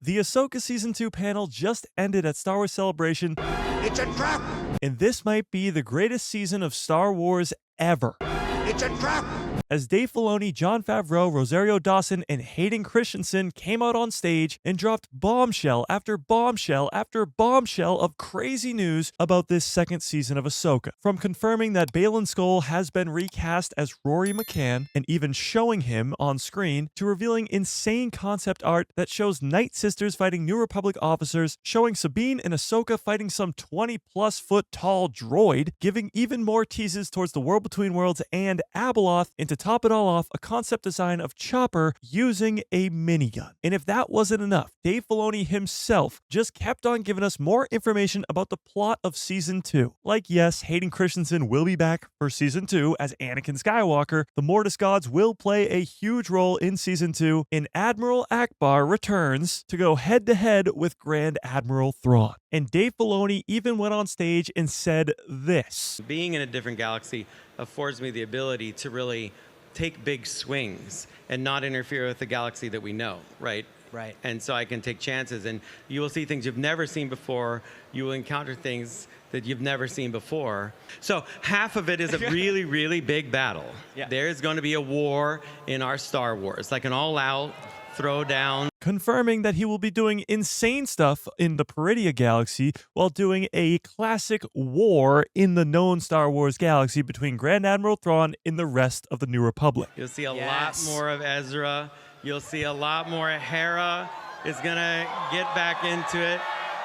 The Ahsoka Season 2 panel just ended at Star Wars Celebration. It's a trap! And this might be the greatest season of Star Wars ever. It's a trap! As Dave Filoni, Jon Favreau, Rosario Dawson, and Hayden Christensen came out on stage and dropped bombshell after bombshell after bombshell of crazy news about this second season of Ahsoka. From confirming that Baylan Skoll has been recast as Rory McCann and even showing him on screen, to revealing insane concept art that shows Night Sisters fighting New Republic officers, showing Sabine and Ahsoka fighting some 20-plus foot tall droid, giving even more teases towards the World Between Worlds and Abeloth, and to top it all off, a concept design of Chopper using a minigun. And if that wasn't enough, Dave Filoni himself just kept on giving us more information about the plot of Season 2. Like, yes, Hayden Christensen will be back for Season 2 as Anakin Skywalker, the Mortis gods will play a huge role in Season 2, and Admiral Ackbar returns to go head-to-head with Grand Admiral Thrawn. And Dave Filoni even went on stage and said this. Being in a different galaxy affords me the ability to really take big swings and not interfere with the galaxy that we know, right? Right. And so I can take chances, and you will see things you've never seen before. You will encounter things that you've never seen before. So half of it is a really, really big battle. Yeah. There is going to be a war in our Star Wars, like an all-out throwdown. Confirming that he will be doing insane stuff in the Peridia galaxy while doing a classic war in the known Star Wars galaxy between Grand Admiral Thrawn and the rest of the New Republic. You'll see a lot more of Ezra. You'll see a lot more. Hera is going to get back into it,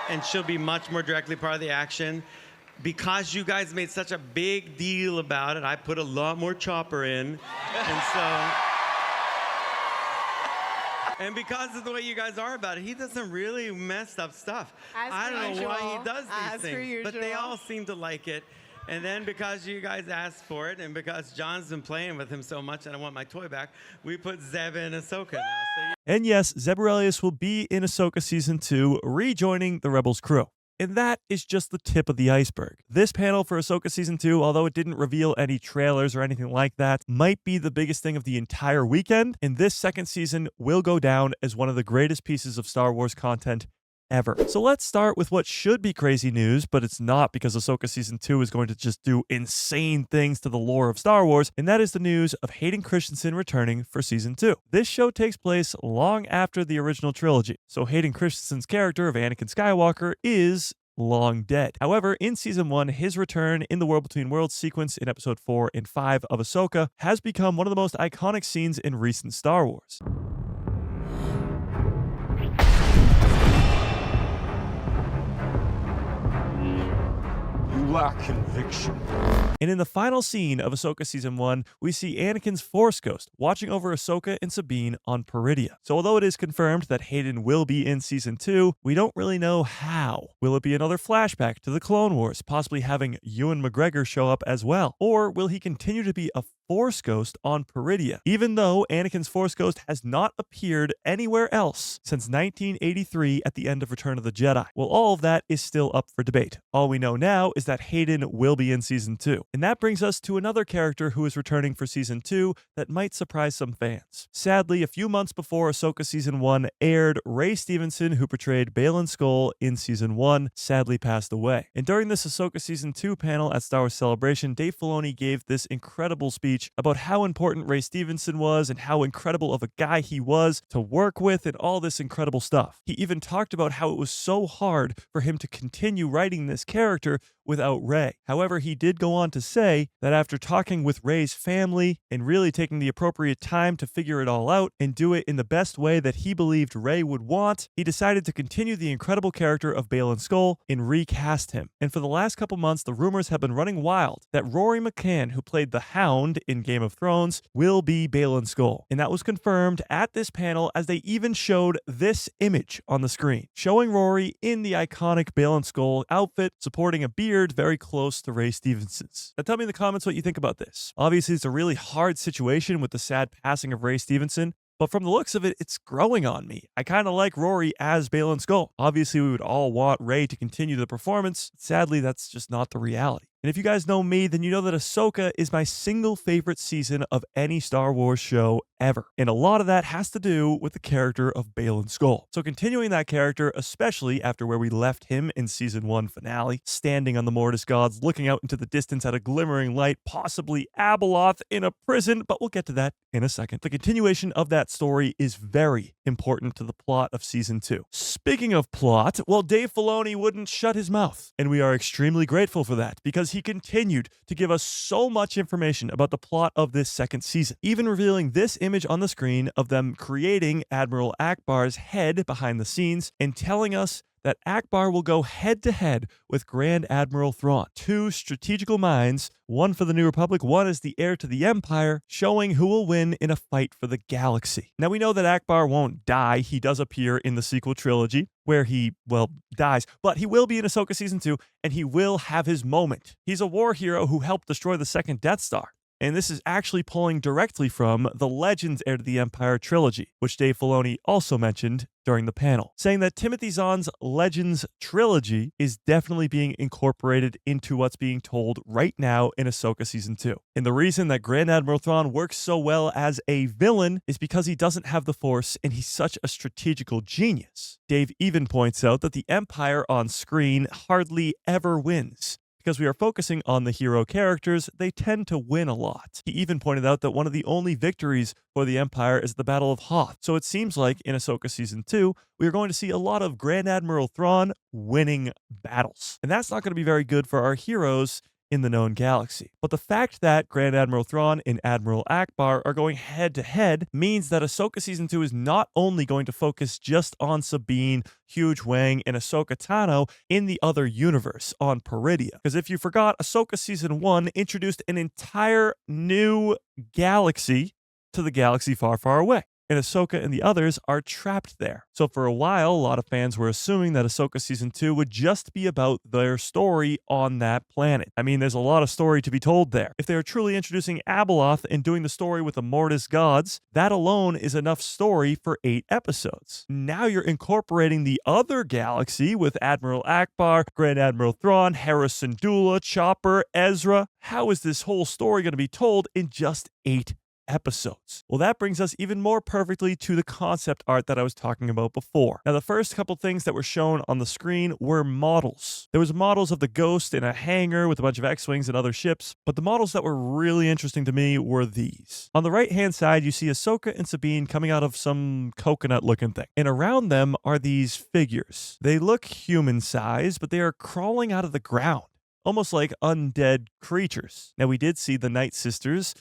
and she'll be much more directly part of the action. Because you guys made such a big deal about it, I put a lot more Chopper in. And so... And because of the way you guys are about it, he does some really messed up stuff. I don't know why he does these things, but they all seem to like it. And then because you guys asked for it, and because John's been playing with him so much and I want my toy back, we put Zeb in Ahsoka now. So and yes, Zeb Orrelios will be in Ahsoka Season 2, rejoining the Rebels crew. And that is just the tip of the iceberg. This panel for Ahsoka Season 2, although it didn't reveal any trailers or anything like that, might be the biggest thing of the entire weekend, and this second season will go down as one of the greatest pieces of Star Wars content ever. So let's start with what should be crazy news, but it's not, because Ahsoka Season 2 is going to just do insane things to the lore of Star Wars, and that is the news of Hayden Christensen returning for Season 2. This show takes place long after the original trilogy, so Hayden Christensen's character of Anakin Skywalker is long dead. However, in Season 1, his return in the World Between Worlds sequence in Episode 4 and 5 of Ahsoka has become one of the most iconic scenes in recent Star Wars. Lack conviction. And in the final scene of Ahsoka Season 1, we see Anakin's Force Ghost watching over Ahsoka and Sabine on Peridia. So although it is confirmed that Hayden will be in Season 2, we don't really know how. Will it be another flashback to the Clone Wars, possibly having Ewan McGregor show up as well? Or will he continue to be a Force Ghost on Peridia, even though Anakin's Force Ghost has not appeared anywhere else since 1983 at the end of Return of the Jedi? Well, all of that is still up for debate. All we know now is that Hayden will be in Season 2. And that brings us to another character who is returning for Season 2 that might surprise some fans. Sadly, a few months before Ahsoka Season 1 aired, Ray Stevenson, who portrayed Baylan Skoll in Season 1, sadly passed away. And during this Ahsoka Season 2 panel at Star Wars Celebration, Dave Filoni gave this incredible speech about how important Ray Stevenson was and how incredible of a guy he was to work with and all this incredible stuff. He even talked about how it was so hard for him to continue writing this character without Ray. However, he did go on to say that after talking with Ray's family and really taking the appropriate time to figure it all out and do it in the best way that he believed Ray would want, he decided to continue the incredible character of Baylan Skoll and recast him. And for the last couple months, the rumors have been running wild that Rory McCann, who played the Hound in Game of Thrones, will be Baylan Skoll. And that was confirmed at this panel, as they even showed this image on the screen, showing Rory in the iconic Baylan Skoll outfit, supporting a beard very close to Ray Stevenson's. Now tell me in the comments what you think about this. Obviously, it's a really hard situation with the sad passing of Ray Stevenson, but from the looks of it, it's growing on me. I kind of like Rory as Baylan Skoll. Obviously, we would all want Ray to continue the performance. Sadly, that's just not the reality. And if you guys know me, then you know that Ahsoka is my single favorite season of any Star Wars show ever. And a lot of that has to do with the character of Baylan Skoll. So continuing that character, especially after where we left him in season 1 finale, standing on the Mortis gods, looking out into the distance at a glimmering light, possibly Abeloth in a prison, but we'll get to that in a second. The continuation of that story is very important to the plot of season 2. Speaking of plot, well, Dave Filoni wouldn't shut his mouth, and we are extremely grateful for that because he continued to give us so much information about the plot of this second season, even revealing this image on the screen of them creating Admiral Ackbar's head behind the scenes and telling us that Ackbar will go head-to-head with Grand Admiral Thrawn. Two strategical minds, one for the New Republic, one as the heir to the Empire, showing who will win in a fight for the galaxy. Now, we know that Ackbar won't die. He does appear in the sequel trilogy, where he, well, dies, but he will be in Ahsoka Season 2, and he will have his moment. He's a war hero who helped destroy the second Death Star. And this is actually pulling directly from the Legends Heir to the Empire trilogy, which Dave Filoni also mentioned during the panel, saying that Timothy Zahn's Legends trilogy is definitely being incorporated into what's being told right now in Ahsoka Season 2. And the reason that Grand Admiral Thrawn works so well as a villain is because he doesn't have the Force and he's such a strategical genius. Dave even points out that the Empire on screen hardly ever wins. Because we are focusing on the hero characters, they tend to win a lot. He even pointed out that one of the only victories for the Empire is the Battle of Hoth. So it seems like in Ahsoka Season 2, we are going to see a lot of Grand Admiral Thrawn winning battles. And that's not going to be very good for our heroes in the known galaxy. But the fact that Grand Admiral Thrawn and Admiral Ackbar are going head-to-head means that Ahsoka Season 2 is not only going to focus just on Sabine, Huge Wang, and Ahsoka Tano in the other universe on Peridia. Because if you forgot, Ahsoka Season 1 introduced an entire new galaxy to the galaxy far, far away. And Ahsoka and the others are trapped there. So for a while, a lot of fans were assuming that Ahsoka Season 2 would just be about their story on that planet. I mean, there's a lot of story to be told there. If they are truly introducing Abeloth and doing the story with the Mortis gods, that alone is enough story for 8 episodes. Now you're incorporating the other galaxy with Admiral Ackbar, Grand Admiral Thrawn, Hera Syndulla, Chopper, Ezra. How is this whole story going to be told in just 8 episodes? Well, that brings us even more perfectly to the concept art that I was talking about before. Now, the first couple things that were shown on the screen were models. There was models of the Ghost in a hangar with a bunch of X-Wings and other ships, but the models that were really interesting to me were these. On the right-hand side, you see Ahsoka and Sabine coming out of some coconut-looking thing, and around them are these figures. They look human-sized, but they are crawling out of the ground, almost like undead creatures. Now, we did see the Night Sisters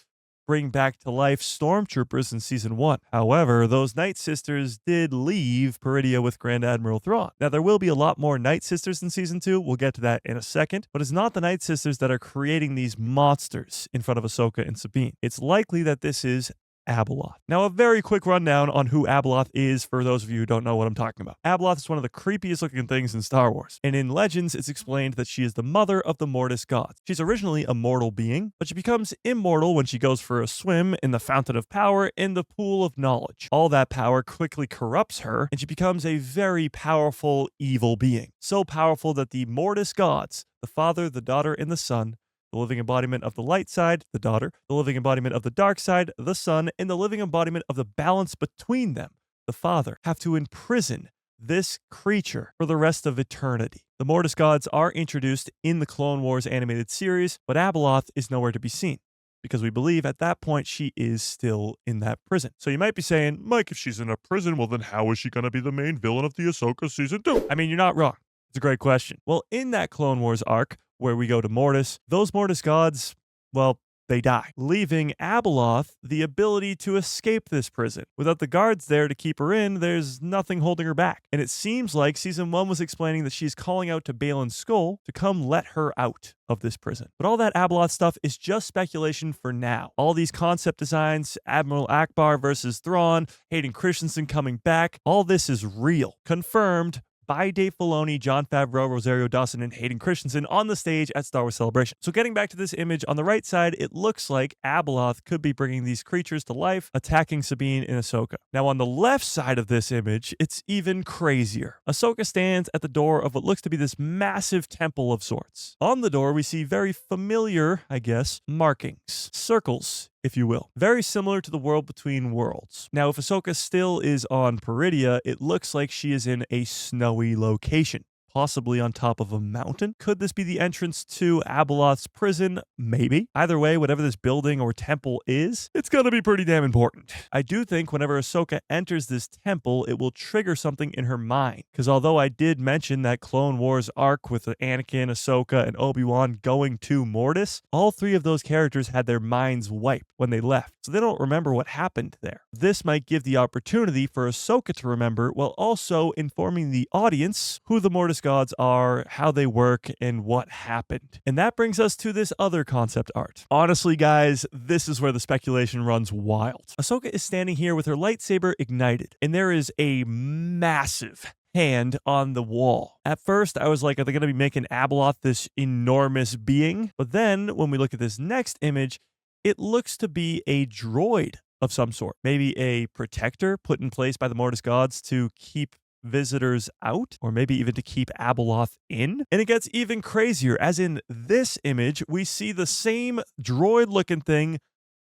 bring back to life stormtroopers in Season 1. However, those Night Sisters did leave Peridia with Grand Admiral Thrawn. Now, there will be a lot more Night Sisters in Season 2. We'll get to that in a second. But it's not the Night Sisters that are creating these monsters in front of Ahsoka and Sabine. It's likely that this is Abeloth. Now, a very quick rundown on who Abeloth is for those of you who don't know what I'm talking about. Abeloth is one of the creepiest looking things in Star Wars, and in Legends, it's explained that she is the mother of the Mortis gods. She's originally a mortal being, but she becomes immortal when she goes for a swim in the Fountain of Power in the Pool of Knowledge. All that power quickly corrupts her, and she becomes a very powerful evil being. So powerful that the Mortis gods, the Father, the Daughter, and the Son, the living embodiment of the light side, the daughter, the living embodiment of the dark side, the son, and the living embodiment of the balance between them, the father, have to imprison this creature for the rest of eternity. The Mortis gods are introduced in the Clone Wars animated series, but Abeloth is nowhere to be seen, because we believe at that point she is still in that prison. So you might be saying, Mike, if she's in a prison, well then how is she going to be the main villain of the Ahsoka Season 2? I mean, you're not wrong. It's a great question. Well, in that Clone Wars arc, where we go to Mortis, those Mortis gods, well, they die, leaving Abeloth the ability to escape this prison. Without the guards there to keep her in, there's nothing holding her back. And it seems like Season 1 was explaining that she's calling out to Baylan Skoll to come let her out of this prison. But all that Abeloth stuff is just speculation for now. All these concept designs, Admiral Ackbar versus Thrawn, Hayden Christensen coming back, all this is real, confirmed by Dave Filoni, Jon Favreau, Rosario Dawson, and Hayden Christensen on the stage at Star Wars Celebration. So getting back to this image, on the right side, it looks like Abeloth could be bringing these creatures to life, attacking Sabine and Ahsoka. Now on the left side of this image, it's even crazier. Ahsoka stands at the door of what looks to be this massive temple of sorts. On the door, we see very familiar, I guess, markings, circles if you will. Very similar to the world between worlds. Now, if Ahsoka still is on Peridia, it looks like she is in a snowy location, possibly on top of a mountain. Could this be the entrance to Abeloth's prison? Maybe. Either way, whatever this building or temple is, it's gonna be pretty damn important. I do think whenever Ahsoka enters this temple, it will trigger something in her mind. Because although I did mention that Clone Wars arc with Anakin, Ahsoka, and Obi-Wan going to Mortis, all three of those characters had their minds wiped when they left, so they don't remember what happened there. This might give the opportunity for Ahsoka to remember, while also informing the audience who the Mortis gods are, how they work, and what happened. And that brings us to this other concept art. Honestly, guys, this is where the speculation runs wild. Ahsoka is standing here with her lightsaber ignited, and there is a massive hand on the wall. At first, I was like, are they going to be making Abeloth this enormous being? But then, when we look at this next image, it looks to be a droid of some sort. Maybe a protector put in place by the Mortis gods to keep visitors out, or maybe even to keep Abeloth in. And it gets even crazier, as in this image, we see the same droid-looking thing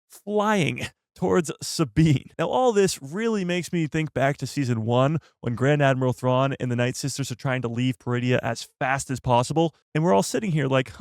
flying towards Sabine. Now, all this really makes me think back to Season 1, when Grand Admiral Thrawn and the Night Sisters are trying to leave Peridia as fast as possible, and we're all sitting here like,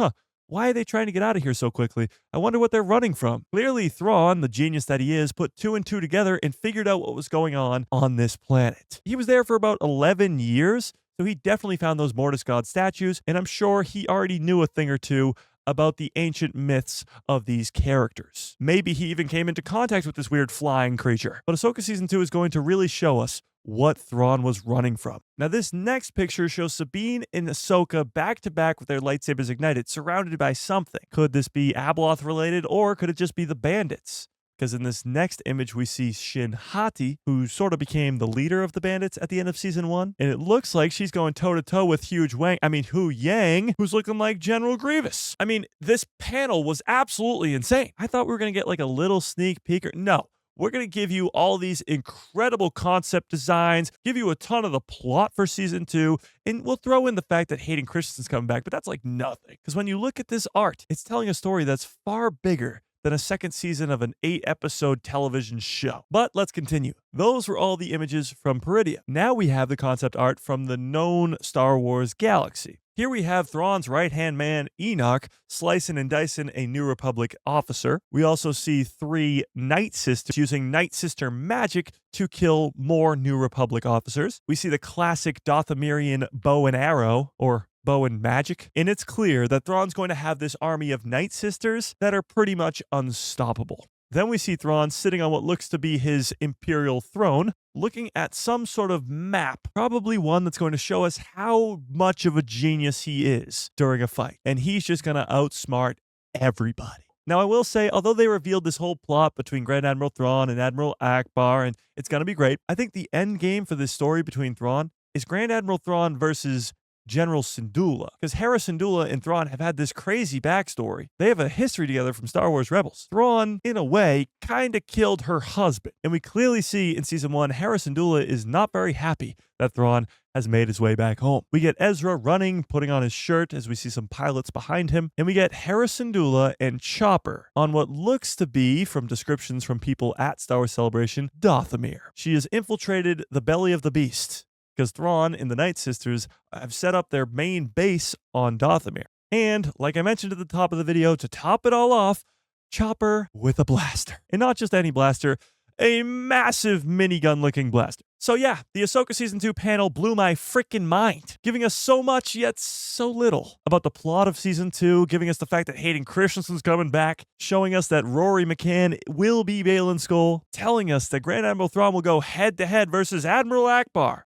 why are they trying to get out of here so quickly? I wonder what they're running from. Clearly, Thrawn, the genius that he is, put 2 and 2 together and figured out what was going on this planet. He was there for about 11 years, so he definitely found those Mortis god statues, and I'm sure he already knew a thing or two about the ancient myths of these characters. Maybe he even came into contact with this weird flying creature. But Ahsoka Season 2 is going to really show us what Thrawn was running from. Now, this next picture shows Sabine and Ahsoka back to back with their lightsabers ignited, surrounded by something. Could this be Abeloth related, or could it just be the bandits? Because in this next image, we see Shin Hati, who sort of became the leader of the bandits at the end of Season 1. And it looks like she's going toe-to-toe with Hu Yang, who's looking like General Grievous. I mean, this panel was absolutely insane. I thought we were going to get like a little sneak peek. No. We're going to give you all these incredible concept designs, give you a ton of the plot for Season 2, and we'll throw in the fact that Hayden Christensen's coming back, but that's like nothing. Because when you look at this art, it's telling a story that's far bigger than a second season of an 8-episode television show. But let's continue. Those were all the images from Peridia. Now we have the concept art from the known Star Wars galaxy. Here we have Thrawn's right-hand man, Enoch, slicing and dicing a New Republic officer. We also see 3 Night Sisters using Night Sister magic to kill more New Republic officers. We see the classic Dothamirian bow and arrow, or bow and magic. And it's clear that Thrawn's going to have this army of Night Sisters that are pretty much unstoppable. Then we see Thrawn sitting on what looks to be his Imperial throne, looking at some sort of map, probably one that's going to show us how much of a genius he is during a fight. And he's just going to outsmart everybody. Now, I will say, although they revealed this whole plot between Grand Admiral Thrawn and Admiral Ackbar, and it's going to be great, I think the end game for this story between Thrawn is Grand Admiral Thrawn versus General Syndulla, because Hera Syndulla and Thrawn have had this crazy backstory. They have a history together from Star Wars Rebels. Thrawn, in a way, kind of killed her husband. And we clearly see in Season 1, Hera Syndulla is not very happy that Thrawn has made his way back home. We get Ezra running, putting on his shirt as we see some pilots behind him. And we get Hera Syndulla and Chopper on what looks to be, from descriptions from people at Star Wars Celebration, Dathomir. She has infiltrated the belly of the beast, because Thrawn and the Night Sisters have set up their main base on Dathomir. And, like I mentioned at the top of the video, to top it all off, Chopper with a blaster. And not just any blaster, a massive minigun-looking blaster. So yeah, the Ahsoka Season 2 panel blew my freaking mind, giving us so much yet so little about the plot of Season 2, giving us the fact that Hayden Christensen's coming back, showing us that Rory McCann will be Baylan Skoll, telling us that Grand Admiral Thrawn will go head-to-head versus Admiral Ackbar.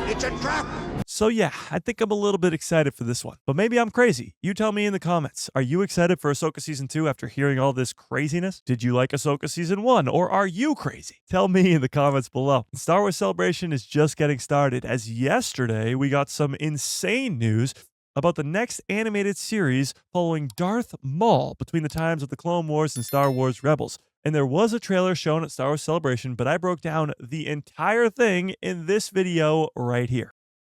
It's a trap! So yeah, I think I'm a little bit excited for this one. But maybe I'm crazy. You tell me in the comments. Are you excited for Ahsoka Season 2 after hearing all this craziness? Did you like Ahsoka Season 1, or are you crazy? Tell me in the comments below. Star Wars Celebration is just getting started, as yesterday we got some insane news about the next animated series following Darth Maul between the times of the Clone Wars and Star Wars Rebels. And there was a trailer shown at Star Wars Celebration, but I broke down the entire thing in this video right here.